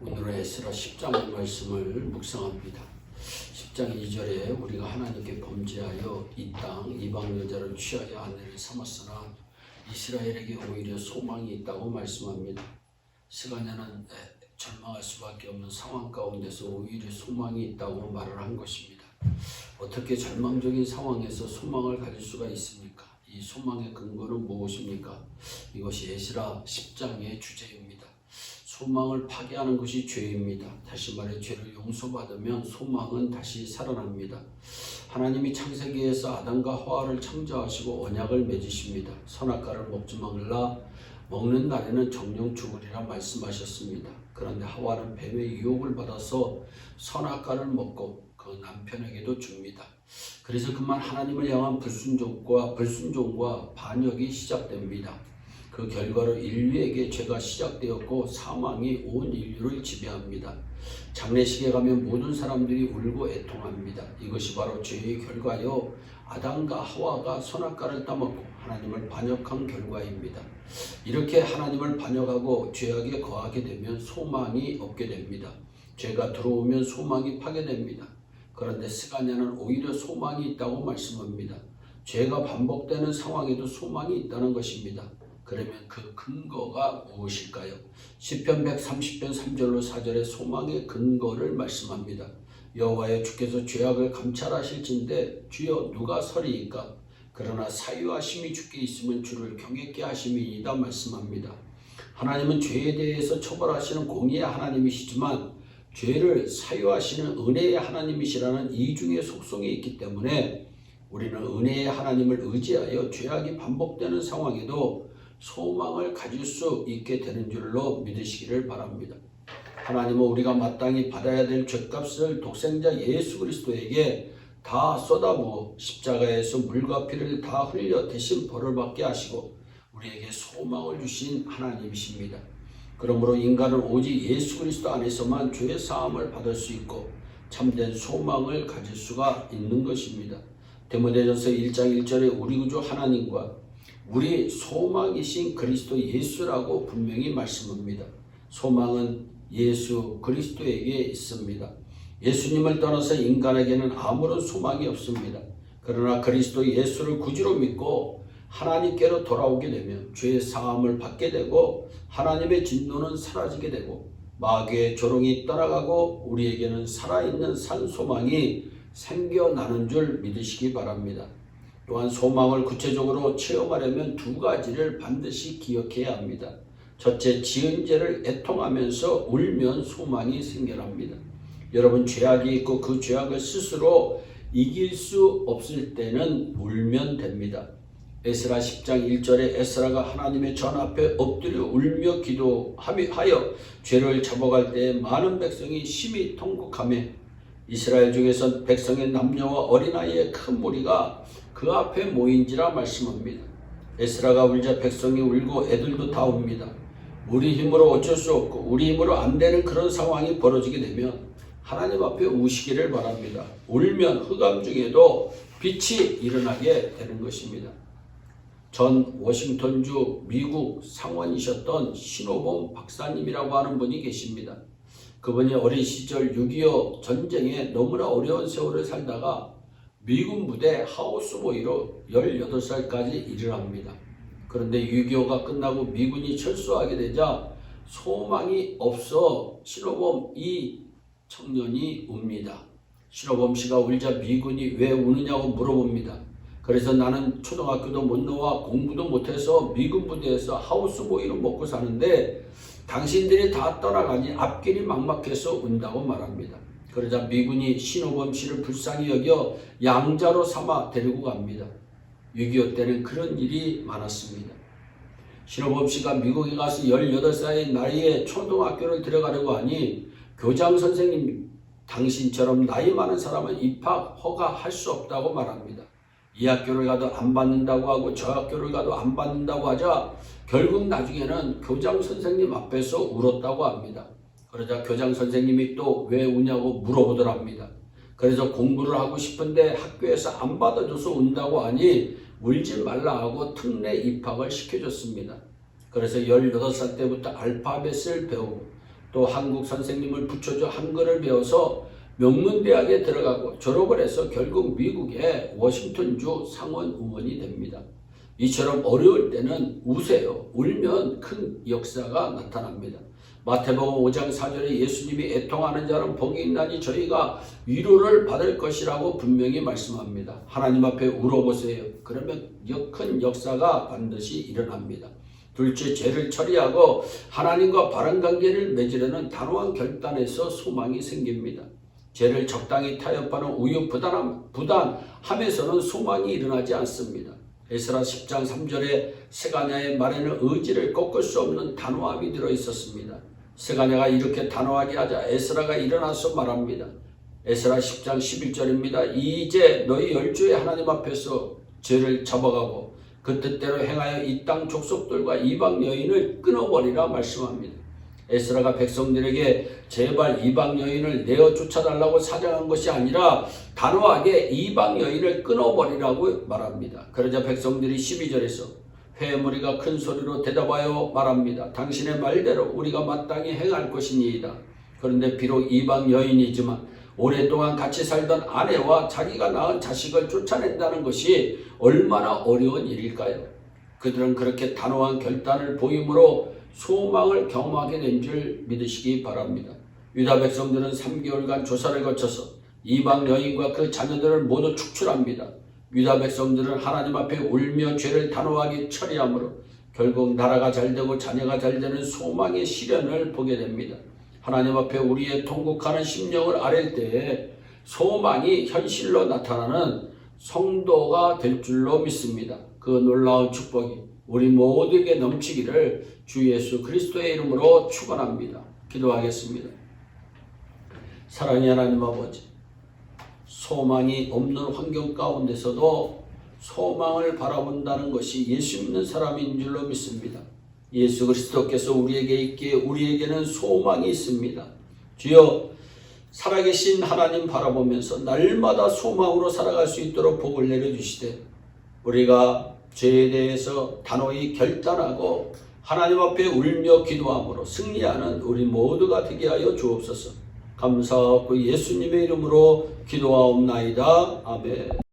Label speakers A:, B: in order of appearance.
A: 오늘은 에스라 10장 말씀을 묵상합니다. 10장 2절에 우리가 하나님께 범죄하여 이 땅 이방 여자를 취하여 아내를 삼았으나 이스라엘에게 오히려 소망이 있다고 말씀합니다. 스가랴는 절망할 수밖에 없는 상황 가운데서 오히려 소망이 있다고 말을 한 것입니다. 어떻게 절망적인 상황에서 소망을 가질 수가 있습니까? 이 소망의 근거는 무엇입니까? 이것이 에스라 10장의 주제입니다. 소망을 파괴하는 것이 죄입니다. 다시 말해 죄를 용서받으면 소망은 다시 살아납니다. 하나님이 창세기에서 아담과 하와를 창조하시고 언약을 맺으십니다. 선악과를 먹지 말라, 먹는 날에는 정령 죽으리라 말씀하셨습니다. 그런데 하와는 뱀의 유혹을 받아서 선악과를 먹고 그 남편에게도 줍니다. 그래서 그만 하나님을 향한 불순종과 반역이 시작됩니다. 그 결과로 인류에게 죄가 시작되었고 사망이 온 인류를 지배합니다. 장례식에 가면 모든 사람들이 울고 애통합니다. 이것이 바로 죄의 결과요, 아담과 하와가 선악과를 따먹고 하나님을 반역한 결과입니다. 이렇게 하나님을 반역하고 죄악에 거하게 되면 소망이 없게 됩니다. 죄가 들어오면 소망이 파괴됩니다. 그런데 스가랴는 오히려 소망이 있다고 말씀합니다. 죄가 반복되는 상황에도 소망이 있다는 것입니다. 그러면 그 근거가 무엇일까요? 시편 130편 3절로 4절의 소망의 근거를 말씀합니다. 여호와여, 주께서 죄악을 감찰하실진대 주여 누가 서리이까? 그러나 사유하심이 주께 있으면 주를 경외케 하심이니이다 말씀합니다. 하나님은 죄에 대해서 처벌하시는 공의의 하나님이시지만 죄를 사유하시는 은혜의 하나님이시라는 이중의 속성이 있기 때문에 우리는 은혜의 하나님을 의지하여 죄악이 반복되는 상황에도 소망을 가질 수 있게 되는 줄로 믿으시기를 바랍니다. 하나님은 우리가 마땅히 받아야 될 죄값을 독생자 예수 그리스도에게 다 쏟아부어 십자가에서 물과 피를 다 흘려 대신 벌을 받게 하시고 우리에게 소망을 주신 하나님이십니다. 그러므로 인간은 오직 예수 그리스도 안에서만 죄의 사함을 받을 수 있고 참된 소망을 가질 수가 있는 것입니다. 디모데전서 1장 1절에 우리 구주 하나님과 우리 소망이신 그리스도 예수라고 분명히 말씀합니다. 소망은 예수 그리스도에게 있습니다. 예수님을 떠나서 인간에게는 아무런 소망이 없습니다. 그러나 그리스도 예수를 구주로 믿고 하나님께로 돌아오게 되면 죄의 사함을 받게 되고 하나님의 진노는 사라지게 되고 마귀의 조롱이 떠나가고 우리에게는 살아있는 산 소망이 생겨나는 줄 믿으시기 바랍니다. 또한 소망을 구체적으로 체험하려면 두 가지를 반드시 기억해야 합니다. 첫째, 지은 죄를 애통하면서 울면 소망이 생겨납니다. 여러분, 죄악이 있고 그 죄악을 스스로 이길 수 없을 때는 울면 됩니다. 에스라 10장 1절에 에스라가 하나님의 전 앞에 엎드려 울며 기도하여 죄를 잡아갈 때 많은 백성이 심히 통곡하며 이스라엘 중에서 백성의 남녀와 어린아이의 큰 무리가 그 앞에 모인지라 말씀합니다. 에스라가 울자 백성이 울고 애들도 다 웁니다. 우리 힘으로 어쩔 수 없고 우리 힘으로 안 되는 그런 상황이 벌어지게 되면 하나님 앞에 우시기를 바랍니다. 울면 흑암 중에도 빛이 일어나게 되는 것입니다. 전 워싱턴주 미국 상원이셨던 신호범 박사님이라고 하는 분이 계십니다. 그분이 어린 시절 6.25 전쟁에 너무나 어려운 세월을 살다가 미군 부대 하우스보이로 18살까지 일을 합니다. 그런데 6.25가 끝나고 미군이 철수하게 되자 소망이 없어 신호범 이 청년이 웁니다. 신호범 씨가 울자 미군이 왜 우느냐고 물어봅니다. 그래서 나는 초등학교도 못 나와 공부도 못해서 미군 부대에서 하우스보이로 먹고 사는데 당신들이 다 떠나가니 앞길이 막막해서 운다고 말합니다. 그러자 미군이 신호범 씨를 불쌍히 여겨 양자로 삼아 데리고 갑니다. 6.25 때는 그런 일이 많았습니다. 신호범 씨가 미국에 가서 18살 나이에 초등학교를 들어가려고 하니 교장 선생님, 당신처럼 나이 많은 사람은 입학 허가할 수 없다고 말합니다. 이 학교를 가도 안 받는다고 하고 저 학교를 가도 안 받는다고 하자 결국 나중에는 교장 선생님 앞에서 울었다고 합니다. 그러자 교장 선생님이 또 왜 우냐고 물어보더랍니다. 그래서 공부를 하고 싶은데 학교에서 안 받아줘서 운다고 하니 울지 말라 하고 특례 입학을 시켜줬습니다. 그래서 18살 때부터 알파벳을 배우고 또 한국 선생님을 붙여줘 한글을 배워서 명문대학에 들어가고 졸업을 해서 결국 미국의 워싱턴주 상원 의원이 됩니다. 이처럼 어려울 때는 우세요. 울면 큰 역사가 나타납니다. 마태복음 5장 4절에 예수님이 애통하는 자는 복이 있나니 저희가 위로를 받을 것이라고 분명히 말씀합니다. 하나님 앞에 울어보세요. 그러면 큰 역사가 반드시 일어납니다. 둘째, 죄를 처리하고 하나님과 바른 관계를 맺으려는 단호한 결단에서 소망이 생깁니다. 죄를 적당히 타협하는 우유부단함에서는 소망이 일어나지 않습니다. 에스라 10장 3절에 세가냐의 말에는 의지를 꺾을 수 없는 단호함이 들어있었습니다. 세가냐가 이렇게 단호하게 하자 에스라가 일어나서 말합니다. 에스라 10장 11절입니다. 이제 너희 열조의 하나님 앞에서 죄를 접어가고 그 뜻대로 행하여 이 땅 족속들과 이방 여인을 끊어버리라 말씀합니다. 에스라가 백성들에게 제발 이방 여인을 내어 쫓아달라고 사정한 것이 아니라 단호하게 이방 여인을 끊어버리라고 말합니다. 그러자 백성들이 12절에서 회무리가 큰 소리로 대답하여 말합니다. 당신의 말대로 우리가 마땅히 행할 것이니이다. 그런데 비록 이방 여인이지만 오랫동안 같이 살던 아내와 자기가 낳은 자식을 쫓아낸다는 것이 얼마나 어려운 일일까요? 그들은 그렇게 단호한 결단을 보임으로 소망을 경험하게 된 줄 믿으시기 바랍니다. 유다 백성들은 3개월간 조사를 거쳐서 이방 여인과 그 자녀들을 모두 축출합니다. 유다 백성들은 하나님 앞에 울며 죄를 단호하게 처리하므로 결국 나라가 잘되고 자녀가 잘되는 소망의 시련을 보게 됩니다. 하나님 앞에 우리의 통곡하는 심령을 아랠 때에 소망이 현실로 나타나는 성도가 될 줄로 믿습니다. 그 놀라운 축복이 우리 모두에게 넘치기를 주 예수 그리스도의 이름으로 축원합니다. 기도하겠습니다. 사랑의 하나님 아버지, 소망이 없는 환경 가운데서도 소망을 바라본다는 것이 예수 믿는 사람인 줄로 믿습니다. 예수 그리스도께서 우리에게 있기에 우리에게는 소망이 있습니다. 주여, 살아계신 하나님 바라보면서 날마다 소망으로 살아갈 수 있도록 복을 내려주시되 우리가 죄에 대해서 단호히 결단하고 하나님 앞에 울며 기도함으로 승리하는 우리 모두가 되게 하여 주옵소서. 감사하고 예수님의 이름으로 기도하옵나이다. 아멘.